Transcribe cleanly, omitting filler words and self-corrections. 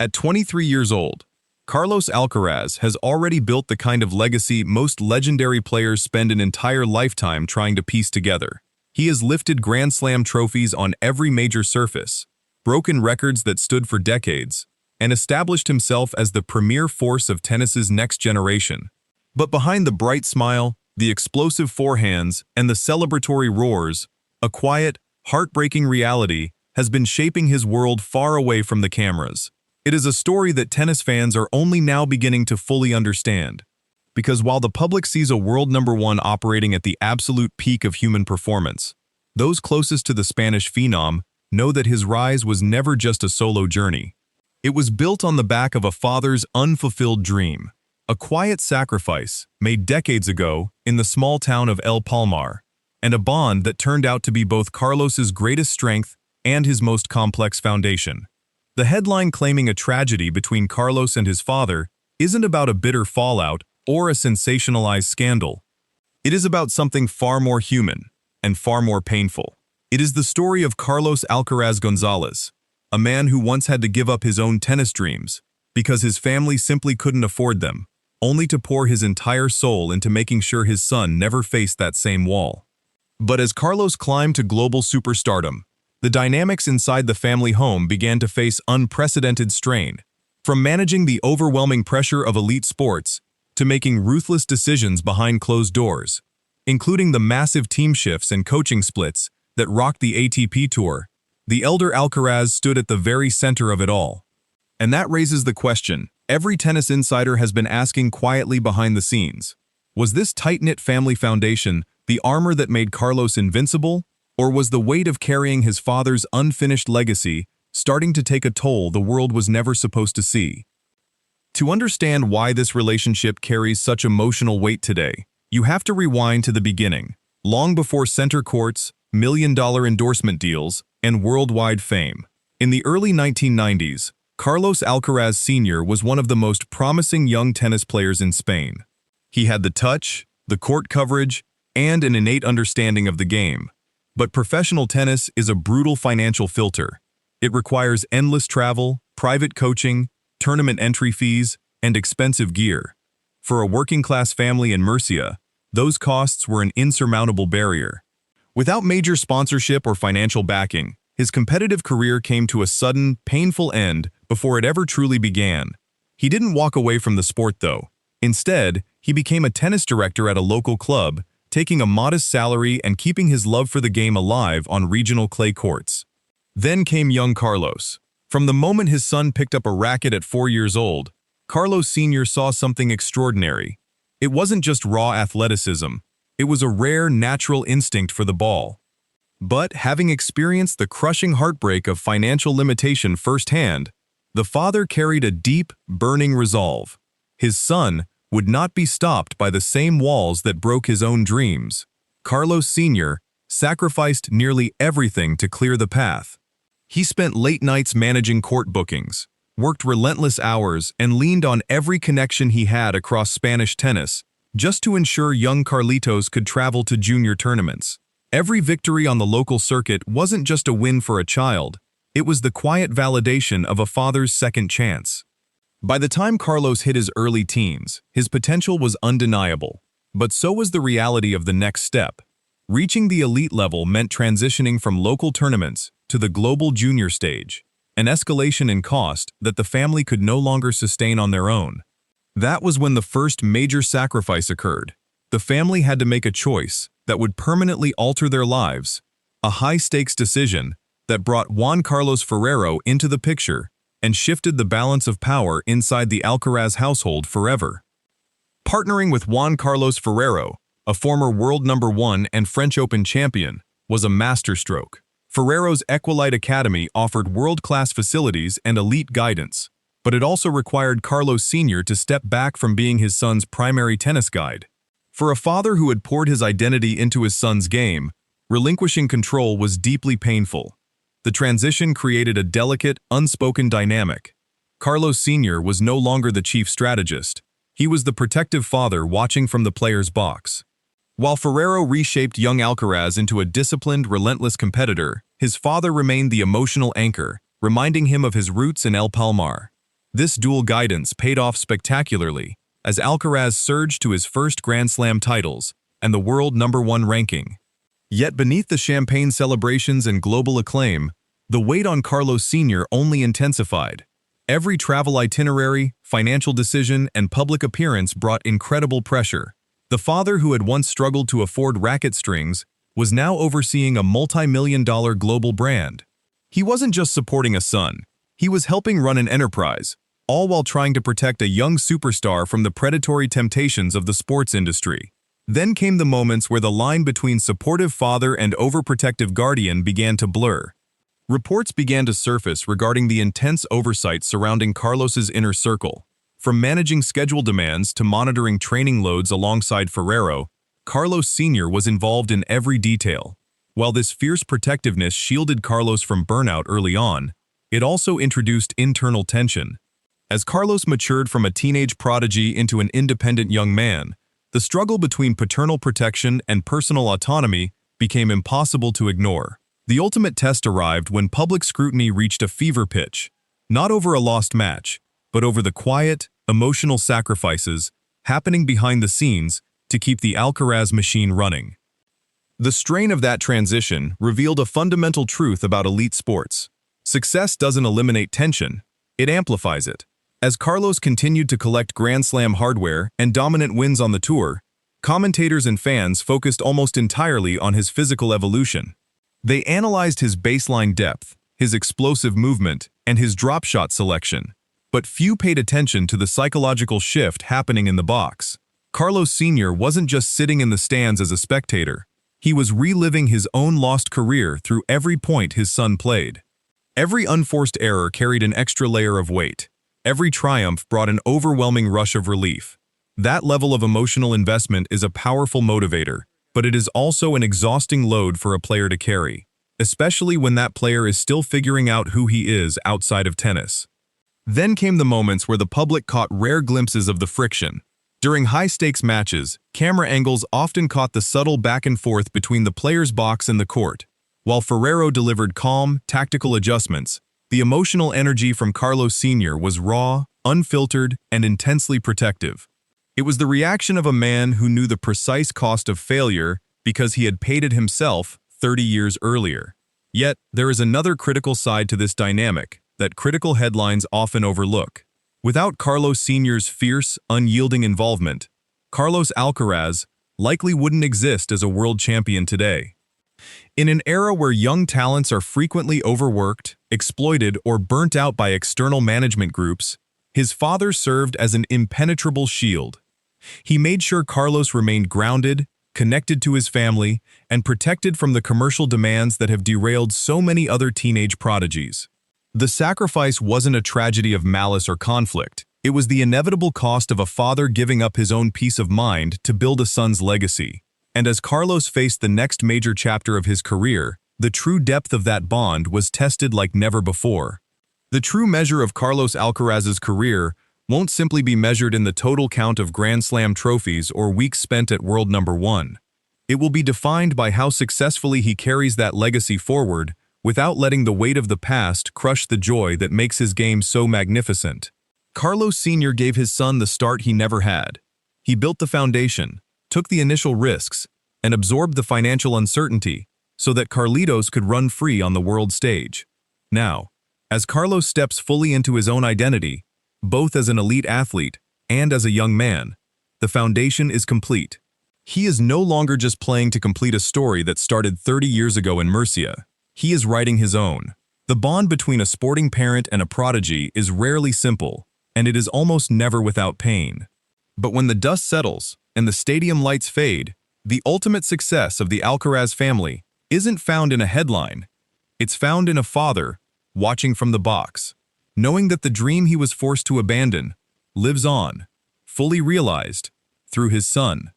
At 23 years old, Carlos Alcaraz has already built the kind of legacy most legendary players spend an entire lifetime trying to piece together. He has lifted Grand Slam trophies on every major surface, broken records that stood for decades, and established himself as the premier force of tennis's next generation. But behind the bright smile, the explosive forehands, and the celebratory roars, a quiet, heartbreaking reality has been shaping his world far away from the cameras. It is a story that tennis fans are only now beginning to fully understand. Because while the public sees a world number one operating at the absolute peak of human performance, those closest to the Spanish phenom know that his rise was never just a solo journey. It was built on the back of a father's unfulfilled dream, a quiet sacrifice made decades ago in the small town of El Palmar, and a bond that turned out to be both Carlos's greatest strength and his most complex foundation. The headline claiming a tragedy between Carlos and his father isn't about a bitter fallout or a sensationalized scandal. It is about something far more human and far more painful. It is the story of Carlos Alcaraz Gonzalez, a man who once had to give up his own tennis dreams because his family simply couldn't afford them, only to pour his entire soul into making sure his son never faced that same wall. But as Carlos climbed to global superstardom, the dynamics inside the family home began to face unprecedented strain. From managing the overwhelming pressure of elite sports to making ruthless decisions behind closed doors, including the massive team shifts and coaching splits that rocked the ATP Tour, the elder Alcaraz stood at the very center of it all. And that raises the question every tennis insider has been asking quietly behind the scenes. Was this tight-knit family foundation the armor that made Carlos invincible? Or was the weight of carrying his father's unfinished legacy starting to take a toll the world was never supposed to see? To understand why this relationship carries such emotional weight today, you have to rewind to the beginning, long before center courts, million-dollar endorsement deals, and worldwide fame. In the early 1990s, Carlos Alcaraz Senior was one of the most promising young tennis players in Spain. He had the touch, the court coverage, and an innate understanding of the game. But professional tennis is a brutal financial filter. It requires endless travel, private coaching, tournament entry fees, and expensive gear. For a working-class family in Murcia, those costs were an insurmountable barrier. Without major sponsorship or financial backing, his competitive career came to a sudden, painful end before it ever truly began. He didn't walk away from the sport, though. Instead, he became a tennis director at a local club, taking a modest salary and keeping his love for the game alive on regional clay courts. Then came young Carlos. From the moment his son picked up a racket at 4 years old, Carlos Senior saw something extraordinary. It wasn't just raw athleticism. It was a rare, natural instinct for the ball. But having experienced the crushing heartbreak of financial limitation firsthand, the father carried a deep, burning resolve. His son would not be stopped by the same walls that broke his own dreams. Carlos Senior sacrificed nearly everything to clear the path. He spent late nights managing court bookings, worked relentless hours, and leaned on every connection he had across Spanish tennis just to ensure young Carlitos could travel to junior tournaments. Every victory on the local circuit wasn't just a win for a child, it was the quiet validation of a father's second chance. By the time Carlos hit his early teens, his potential was undeniable, but so was the reality of the next step. Reaching the elite level meant transitioning from local tournaments to the global junior stage, an escalation in cost that the family could no longer sustain on their own. That was when the first major sacrifice occurred. The family had to make a choice that would permanently alter their lives, a high-stakes decision that brought Juan Carlos Ferrero into the picture and shifted the balance of power inside the Alcaraz household forever. Partnering with Juan Carlos Ferrero, a former world number one and French Open champion, was a masterstroke. Ferrero's Equalite Academy offered world-class facilities and elite guidance, but it also required Carlos Senior to step back from being his son's primary tennis guide. For a father who had poured his identity into his son's game, relinquishing control was deeply painful. The transition created a delicate, unspoken dynamic. Carlos Senior was no longer the chief strategist. He was the protective father watching from the player's box. While Ferrero reshaped young Alcaraz into a disciplined, relentless competitor, his father remained the emotional anchor, reminding him of his roots in El Palmar. This dual guidance paid off spectacularly, as Alcaraz surged to his first Grand Slam titles and the world #1 ranking. Yet beneath the champagne celebrations and global acclaim, the weight on Carlos Senior only intensified. Every travel itinerary, financial decision, and public appearance brought incredible pressure. The father who had once struggled to afford racket strings was now overseeing a multi-million-dollar global brand. He wasn't just supporting a son, he was helping run an enterprise, all while trying to protect a young superstar from the predatory temptations of the sports industry. Then came the moments where the line between supportive father and overprotective guardian began to blur. Reports began to surface regarding the intense oversight surrounding Carlos's inner circle. From managing schedule demands to monitoring training loads alongside Ferrero, Carlos Senior was involved in every detail. While this fierce protectiveness shielded Carlos from burnout early on, it also introduced internal tension. As Carlos matured from a teenage prodigy into an independent young man, the struggle between paternal protection and personal autonomy became impossible to ignore. The ultimate test arrived when public scrutiny reached a fever pitch, not over a lost match, but over the quiet, emotional sacrifices happening behind the scenes to keep the Alcaraz machine running. The strain of that transition revealed a fundamental truth about elite sports. Success doesn't eliminate tension, it amplifies it. As Carlos continued to collect Grand Slam hardware and dominant wins on the tour, commentators and fans focused almost entirely on his physical evolution. They analyzed his baseline depth, his explosive movement, and his drop shot selection, but few paid attention to the psychological shift happening in the box. Carlos Senior wasn't just sitting in the stands as a spectator. He was reliving his own lost career through every point his son played. Every unforced error carried an extra layer of weight. Every triumph brought an overwhelming rush of relief. That level of emotional investment is a powerful motivator, but it is also an exhausting load for a player to carry, especially when that player is still figuring out who he is outside of tennis. Then came the moments where the public caught rare glimpses of the friction. During high-stakes matches, camera angles often caught the subtle back and forth between the player's box and the court. While Ferrero delivered calm, tactical adjustments, the emotional energy from Carlos Senior was raw, unfiltered, and intensely protective. It was the reaction of a man who knew the precise cost of failure because he had paid it himself 30 years earlier. Yet, there is another critical side to this dynamic that critical headlines often overlook. Without Carlos Senior's fierce, unyielding involvement, Carlos Alcaraz likely wouldn't exist as a world champion today. In an era where young talents are frequently overworked, exploited, or burnt out by external management groups, his father served as an impenetrable shield. He made sure Carlos remained grounded, connected to his family, and protected from the commercial demands that have derailed so many other teenage prodigies. The sacrifice wasn't a tragedy of malice or conflict. It was the inevitable cost of a father giving up his own peace of mind to build a son's legacy. And as Carlos faced the next major chapter of his career, the true depth of that bond was tested like never before. The true measure of Carlos Alcaraz's career won't simply be measured in the total count of Grand Slam trophies or weeks spent at world #1. It will be defined by how successfully he carries that legacy forward without letting the weight of the past crush the joy that makes his game so magnificent. Carlos Senior gave his son the start he never had. He built the foundation, took the initial risks, and absorbed the financial uncertainty so that Carlitos could run free on the world stage. Now, as Carlos steps fully into his own identity, both as an elite athlete and as a young man, the foundation is complete. He is no longer just playing to complete a story that started 30 years ago in Murcia. He is writing his own. The bond between a sporting parent and a prodigy is rarely simple, and it is almost never without pain. But when the dust settles and the stadium lights fade, the ultimate success of the Alcaraz family isn't found in a headline. It's found in a father watching from the box, knowing that the dream he was forced to abandon lives on, fully realized, through his son.